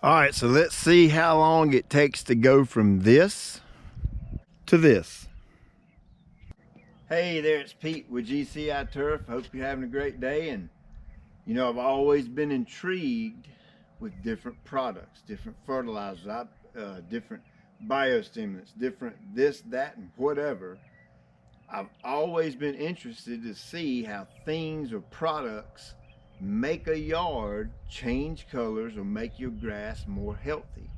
All right, so let's see how long it takes to go from this to this. Hey there, it's Pete with GCI Turf. Hope you're having a great day. And you know, I've always been intrigued with different products, different fertilizers, different biostimulants, different this, that, and whatever. I've always been interested to see how things or products make a yard change colors or make your grass more healthy.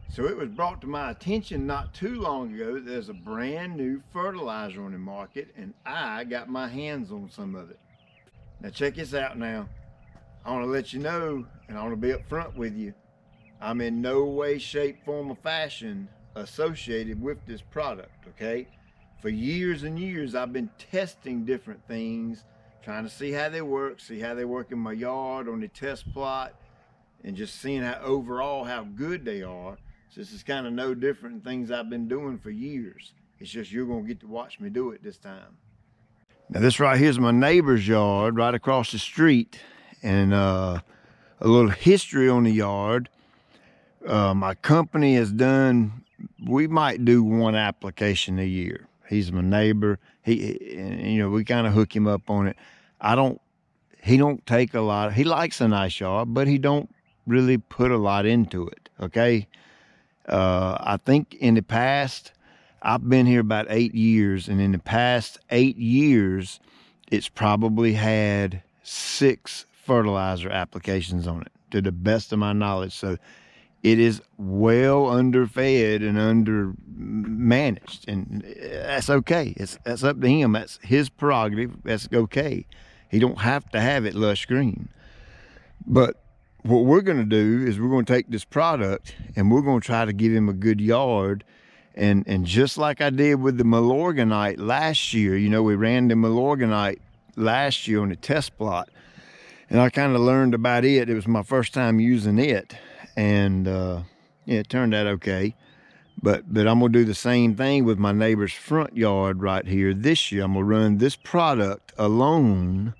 So it was brought to my attention not too long ago that there's a brand new fertilizer on the market, and I got my hands on some of it. Now check this out now. I want to let you know, and I want to be up front with you, I'm in no way, shape, form, or fashion associated with this product, okay? For years and years, I've been testing different things, trying to see how they work in my yard, on the test plot, and just seeing how overall how good they are. So this is kind of no different than things I've been doing for years. It's just you're gonna get to watch me do it this time. Now this right here is my neighbor's yard right across the street, and a little history on the yard. My company has done, we might do one application a year. He's my neighbor. You know, we kind of hook him up on it. He don't take a lot. He likes a nice yard, but he don't really put a lot into it. Okay. I think in the past, I've been here about 8 years, and in the past 8 years, it's probably had 6 fertilizer applications on it, to the best of my knowledge. So it is well underfed and under managed, and that's okay. That's up to him. That's his prerogative. That's okay. He don't have to have it lush green. But what we're going to do is we're going to take this product and we're going to try to give him a good yard. And just like I did with the Milorganite last year, you know, we ran the Milorganite last year on the test plot, and I kind of learned about it. It was my first time using it, and yeah, it turned out okay. But I'm gonna do the same thing with my neighbor's front yard right here this year. I'm gonna run this product alone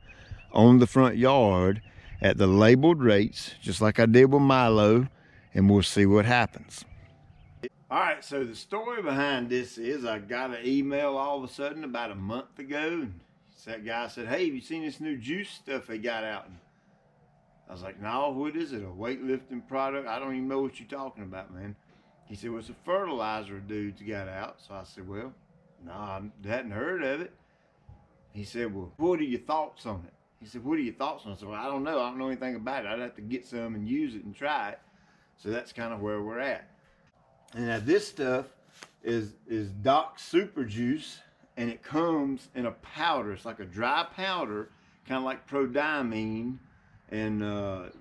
on the front yard at the labeled rates, just like I did with Milo, and we'll see what happens. All right, so the story behind this is I got an email all of a sudden about a month ago, and that guy said, "Hey, have you seen this new juice stuff they got out?" And I was like, "No, what is it? A weightlifting product? I don't even know what you're talking about, man." He said, "Well, it's a fertilizer dude's got out." So I said, "Well, no, I hadn't heard of it." He said, "Well, what are your thoughts on it?" He said, "What are your thoughts on it?" I said, "Well, I don't know. I don't know anything about it. I'd have to get some and use it and try it." So that's kind of where we're at. And now this stuff is Doc Super Juice, and it comes in a powder. It's like a dry powder, kind of like Prodiamine, and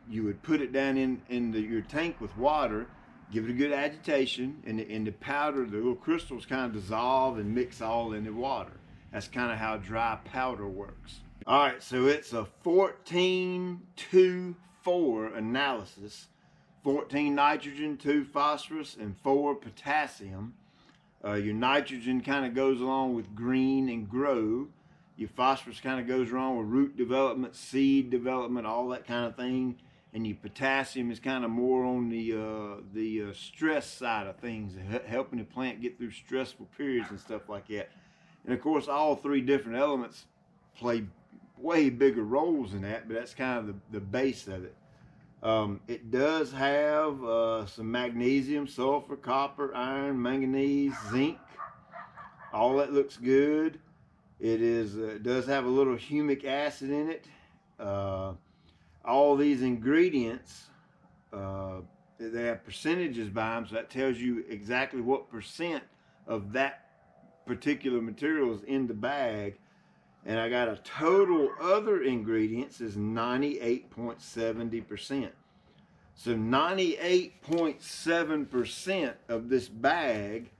you would put it down in your tank with water, give it a good agitation, and the powder, the little crystals kind of dissolve and mix all in the water. That's kind of how dry powder works. All right, so it's a 14-2-4 analysis. 14 nitrogen, 2 phosphorus, and 4 potassium. Your nitrogen kind of goes along with green and grow. Your phosphorus kind of goes along with root development, seed development, all that kind of thing. And your potassium is kind of more on the stress side of things, helping the plant get through stressful periods and stuff like that. And of course, all 3 different elements play way bigger roles in that, but that's kind of the base of it. It does have some magnesium, sulfur, copper, iron, manganese, zinc. All that looks good. It does have a little humic acid in it. All these ingredients, they have percentages by them, so that tells you exactly what percent of that particular material is in the bag. And I got a total other ingredients is 98.70%. So 98.7% of this bag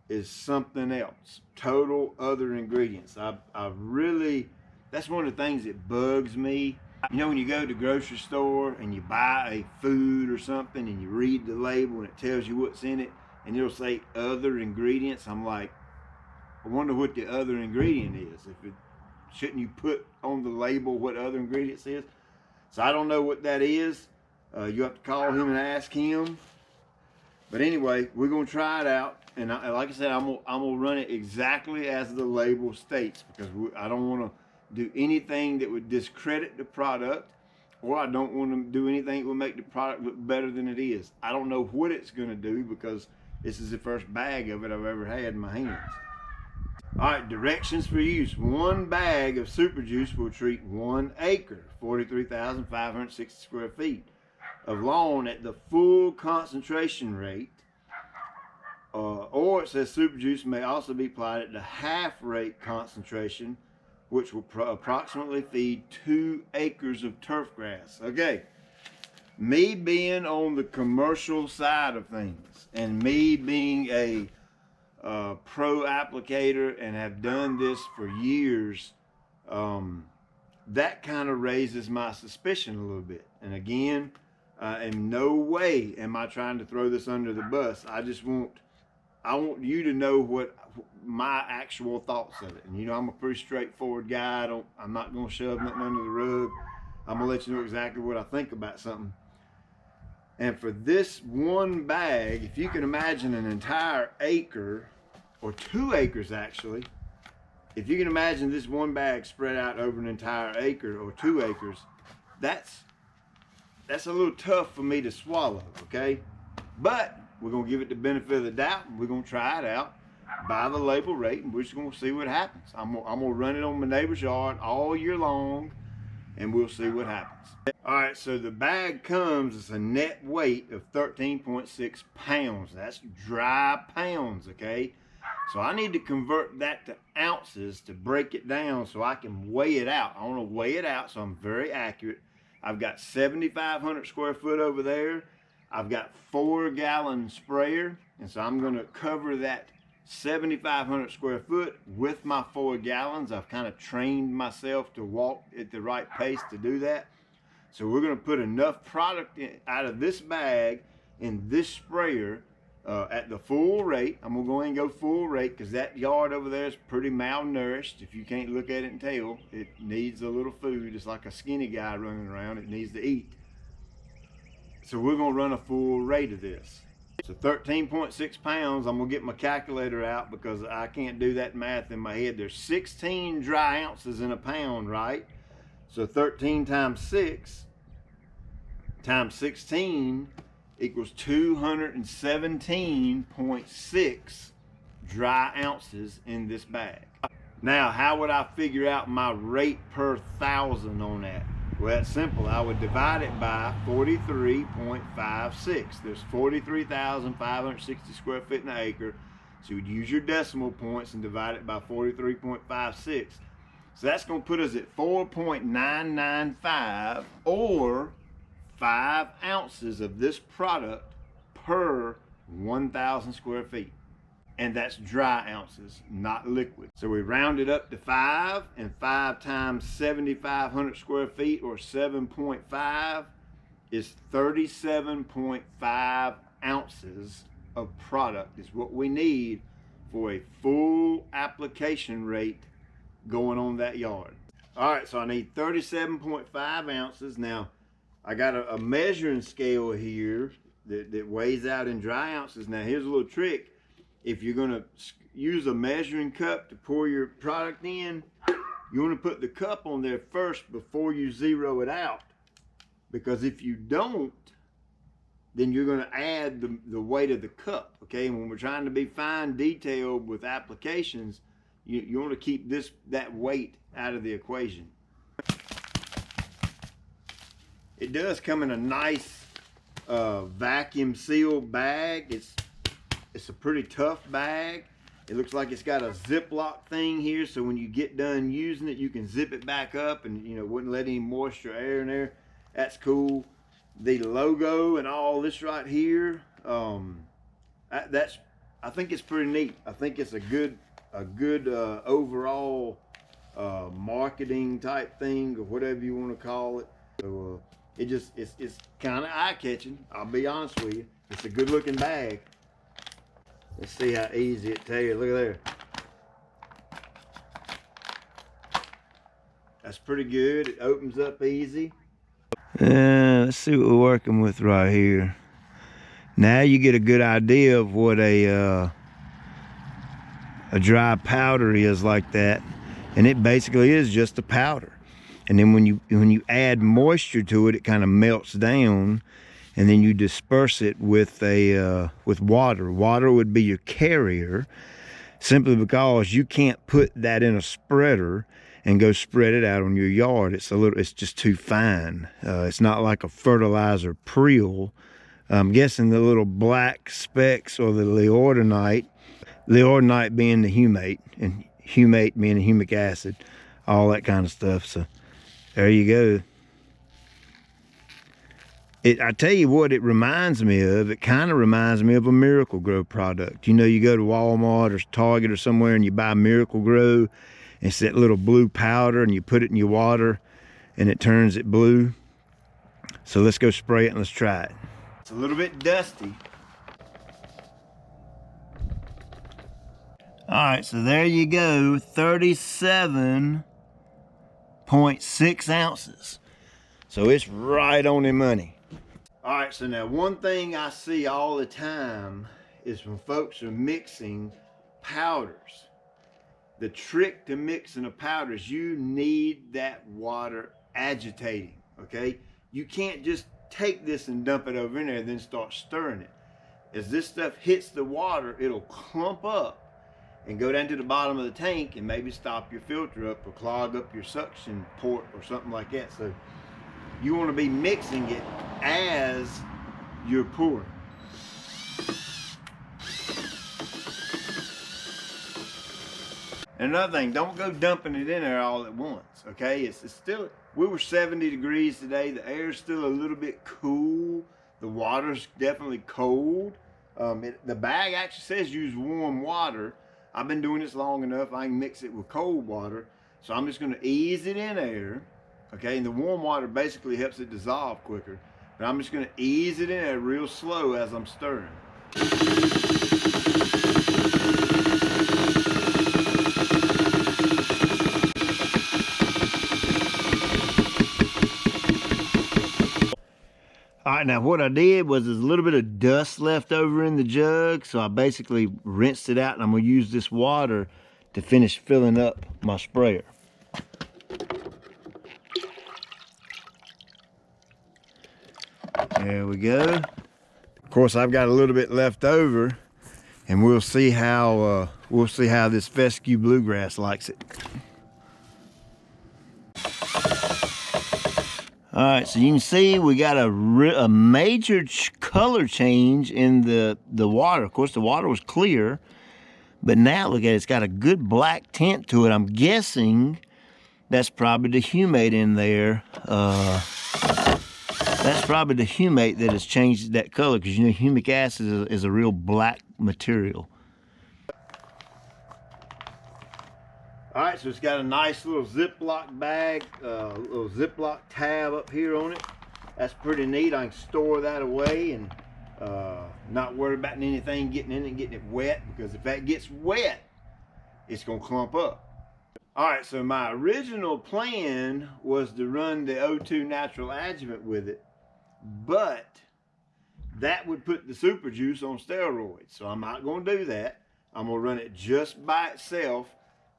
is something else. Total other ingredients. I really, that's one of the things that bugs me. You know, when you go to the grocery store and you buy a food or something and you read the label and it tells you what's in it and it'll say other ingredients. I'm like, I wonder what the other ingredient is. Shouldn't you put on the label what other ingredients is? So I don't know what that is. You have to call him and ask him. But anyway, we're gonna try it out, and like I said, I'm gonna run it exactly as the label states, because I don't want to do anything that would discredit the product, or I don't want to do anything that would make the product look better than it is. I don't know what it's gonna do, because this is the first bag of it I've ever had in my hands. All right, directions for use. 1 bag of super juice will treat 1 acre, 43,560 square feet of lawn at the full concentration rate, or it says super juice may also be applied at the half rate concentration, which will approximately feed 2 acres of turf grass. Okay, me being on the commercial side of things, and me being a pro applicator and have done this for years, that kind of raises my suspicion a little bit. And again, in no way am I trying to throw this under the bus. I want you to know what my actual thoughts of it. And you know, I'm a pretty straightforward guy. I'm not going to shove nothing under the rug. I'm going to let you know exactly what I think about something. And for this 1 bag, if you can imagine an entire acre, or 2 acres actually, if you can imagine this 1 bag spread out over an entire acre or 2 acres, that's a little tough for me to swallow, okay? But we're gonna give it the benefit of the doubt, and we're gonna try it out by the label rate, and we're just gonna see what happens. I'm gonna run it on my neighbor's yard all year long, and we'll see what happens. All right, so the bag comes, it's a net weight of 13.6 pounds. That's dry pounds, okay? So I need to convert that to ounces to break it down so I can weigh it out. I want to weigh it out so I'm very accurate. I've got 7,500 square foot over there. I've got 4-gallon sprayer, and so I'm going to cover that 7,500 square foot with my 4 gallons. I've kind of trained myself to walk at the right pace to do that. So we're going to put enough product out of this bag in this sprayer at the full rate. I'm going to go ahead and go full rate, because that yard over there is pretty malnourished. If you can't look at it and tell, it needs a little food. It's like a skinny guy running around. It needs to eat. So we're going to run a full rate of this. So 13.6 pounds, I'm going to get my calculator out, because I can't do that math in my head. There's 16 dry ounces in a pound, right? So 13 times 6 times 16 equals 217.6 dry ounces in this bag. Now, how would I figure out my rate per 1,000 on that? Well, that's simple. I would divide it by 43.56. There's 43,560 square feet in an acre. So you would use your decimal points and divide it by 43.56. So that's going to put us at 4.995, or 5 ounces of this product per 1,000 square feet. And that's dry ounces, not liquid. So we round it up to 5, and 5 times 7,500 square feet, or 7.5, is 37.5 ounces of product is what we need for a full application rate going on that yard. All right, so I need 37.5 ounces. Now, I got a measuring scale here that weighs out in dry ounces. Now, here's a little trick. If you're gonna use a measuring cup to pour your product in, you wanna put the cup on there first before you zero it out. Because if you don't, then you're gonna add the weight of the cup, okay? And when we're trying to be fine detailed with applications, you want to keep that weight out of the equation. It does come in a nice vacuum sealed bag. It's a pretty tough bag. It looks like it's got a Ziploc thing here, so when you get done using it, you can zip it back up, and wouldn't let any moisture or air in there. That's cool. The logo and all this right here, I think it's pretty neat. I think it's a good overall marketing type thing, or whatever you want to call it. So it's kind of eye-catching. I'll be honest with you. It's a good looking bag. Let's see how easy it tears. Look at there. That's pretty good. It opens up easy. Let's see what we're working with right here. Now you get a good idea of what a dry powder is like that, and it basically is just a powder. And then when you add moisture to it, it kind of melts down, and then you disperse it with water. Water would be your carrier, simply because you can't put that in a spreader and go spread it out on your yard. It's just too fine. It's not like a fertilizer prill. I'm guessing the little black specks or the liordanite being the humate, and humate being the humic acid, all that kind of stuff. So there you go. I tell you what it reminds me of. It kind of reminds me of a Miracle Grow product. You know, you go to Walmart or Target or somewhere and you buy Miracle Grow, and it's that little blue powder, and you put it in your water and it turns it blue. So let's go spray it and let's try it. It's a little bit dusty. All right, so there you go, 37.6 ounces. So it's right on the money. All right, so now one thing I see all the time is when folks are mixing powders. The trick to mixing a powder is you need that water agitating, okay? You can't just take this and dump it over in there and then start stirring it. As this stuff hits the water, it'll clump up and go down to the bottom of the tank and maybe stop your filter up or clog up your suction port or something like that. So you want to be mixing it as you're pouring. And another thing, don't go dumping it in there all at once, okay? It's still, we were 70 degrees today. The air's still a little bit cool. The water's definitely cold. The bag actually says use warm water. I've been doing this long enough, I can mix it with cold water. So I'm just gonna ease it in there, okay? And the warm water basically helps it dissolve quicker. But I'm just gonna ease it in there real slow as I'm stirring. All right, now what I did was there's a little bit of dust left over in the jug, so I basically rinsed it out, and I'm gonna use this water to finish filling up my sprayer. There we go. Of course, I've got a little bit left over, and we'll see how this fescue bluegrass likes it. All right, so you can see we got a major color change in the water. Of course, the water was clear, but now look at it, it's got a good black tint to it. I'm guessing that's probably the humate in there. That's probably the humate that has changed that color, because you know humic acid is a real black material. All right, so it's got a nice little Ziploc bag, little Ziploc tab up here on it. That's pretty neat. I can store that away and not worry about anything getting in it and getting it wet, because if that gets wet, it's gonna clump up. All right, so my original plan was to run the O2 natural adjuvant with it, but that would put the super juice on steroids. So I'm not gonna do that. I'm gonna run it just by itself,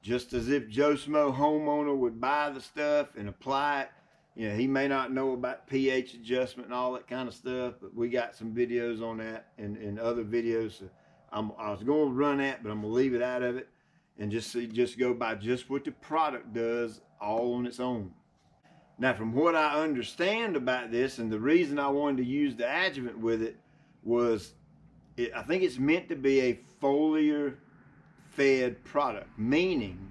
just as if Joe Smo homeowner would buy the stuff and apply it. You know, he may not know about pH adjustment and all that kind of stuff, but we got some videos on that and other videos. So I was going to run that, but I'm going to leave it out of it and just go by just what the product does all on its own. Now, from what I understand about this, and the reason I wanted to use the adjuvant with it was, I think it's meant to be a foliar fed product, meaning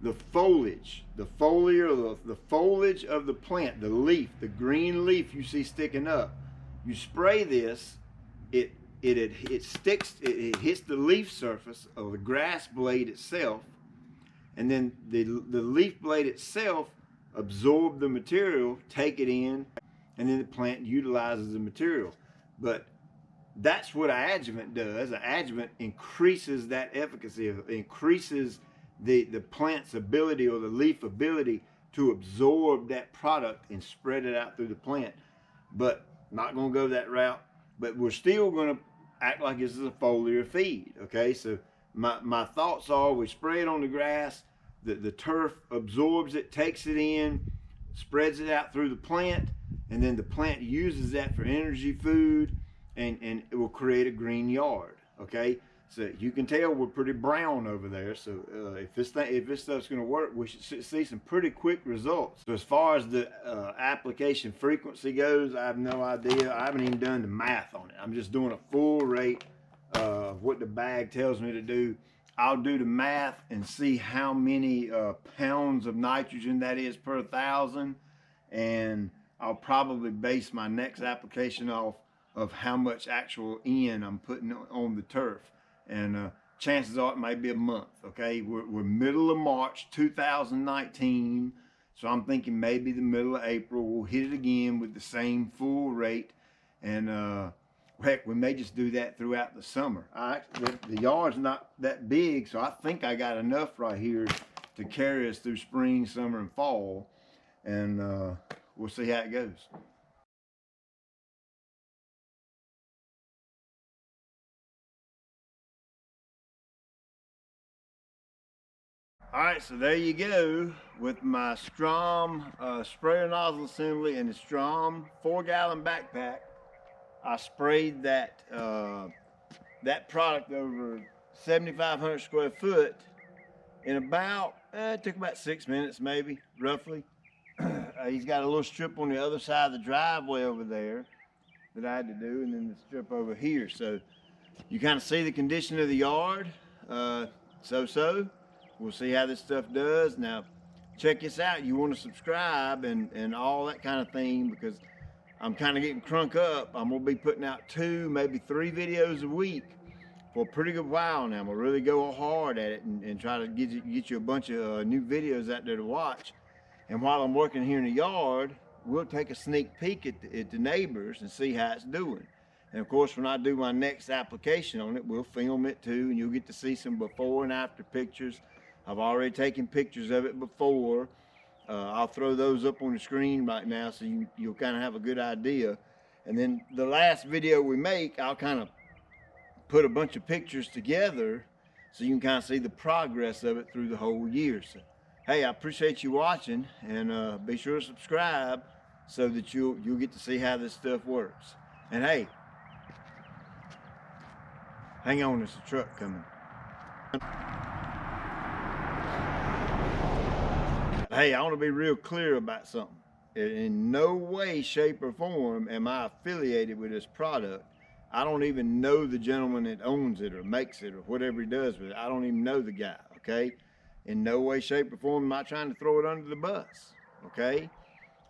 the foliage of the plant, the leaf, the green leaf you see sticking up, you spray this, it sticks, it hits the leaf surface of the grass blade itself, and then the leaf blade itself absorb the material, take it in, and then the plant utilizes the material. But that's what an adjuvant does. An adjuvant increases that efficacy, increases the plant's ability or the leaf ability to absorb that product and spread it out through the plant. But not going to go that route. But we're still going to act like this is a foliar feed. Okay, so my thoughts are we spray it on the grass, the turf absorbs it, takes it in, spreads it out through the plant, and then the plant uses that for energy, food, and it will create a green yard. Okay, so you can tell we're pretty brown over there. So if this stuff's going to work, we should see some pretty quick results. So as far as the application frequency goes, I have no idea. I haven't even done the math on it. I'm just doing a full rate of what the bag tells me to do. I'll do the math and see how many pounds of nitrogen that is per 1,000, and I'll probably base my next application off of how much actual N I'm putting on the turf. And chances are it might be a month. Okay, we're middle of March 2019, so I'm thinking maybe the middle of April we'll hit it again with the same full rate. And heck, we may just do that throughout the summer. The yard's not that big, so I think I got enough right here to carry us through spring, summer, and fall. And we'll see how it goes. All right, so there you go with my Strom sprayer nozzle assembly and the Strom 4-gallon backpack. I sprayed that that product over 7,500 square foot in about, it took about 6 minutes maybe, roughly. He's got a little strip on the other side of the driveway over there that I had to do, and then the strip over here. So you kind of see the condition of the yard, so-so. We'll see how this stuff does. Now, check this out. You want to subscribe and all that kind of thing, because I'm kind of getting crunk up. I'm going to be putting out 2, maybe 3 videos a week for a pretty good while now. I'm going to really go hard at it and try to get you a bunch of new videos out there to watch. And while I'm working here in the yard, we'll take a sneak peek at the neighbors and see how it's doing. And of course, when I do my next application on it, we'll film it too, and you'll get to see some before and after pictures. I've already taken pictures of it before. I'll throw those up on the screen right now so you'll kind of have a good idea. And then the last video we make, I'll kind of put a bunch of pictures together so you can kind of see the progress of it through the whole year. So, hey, I appreciate you watching, and be sure to subscribe so that you'll get to see how this stuff works. And hey, hang on, there's a truck coming. Hey, I want to be real clear about something. In no way, shape, or form am I affiliated with this product. I don't even know the gentleman that owns it or makes it or whatever he does with it. I don't even know the guy, okay? In no way, shape, or form am I trying to throw it under the bus, okay?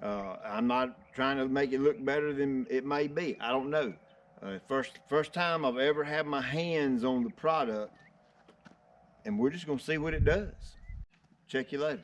I'm not trying to make it look better than it may be. I don't know. First time I've ever had my hands on the product, and we're just going to see what it does. Check you later.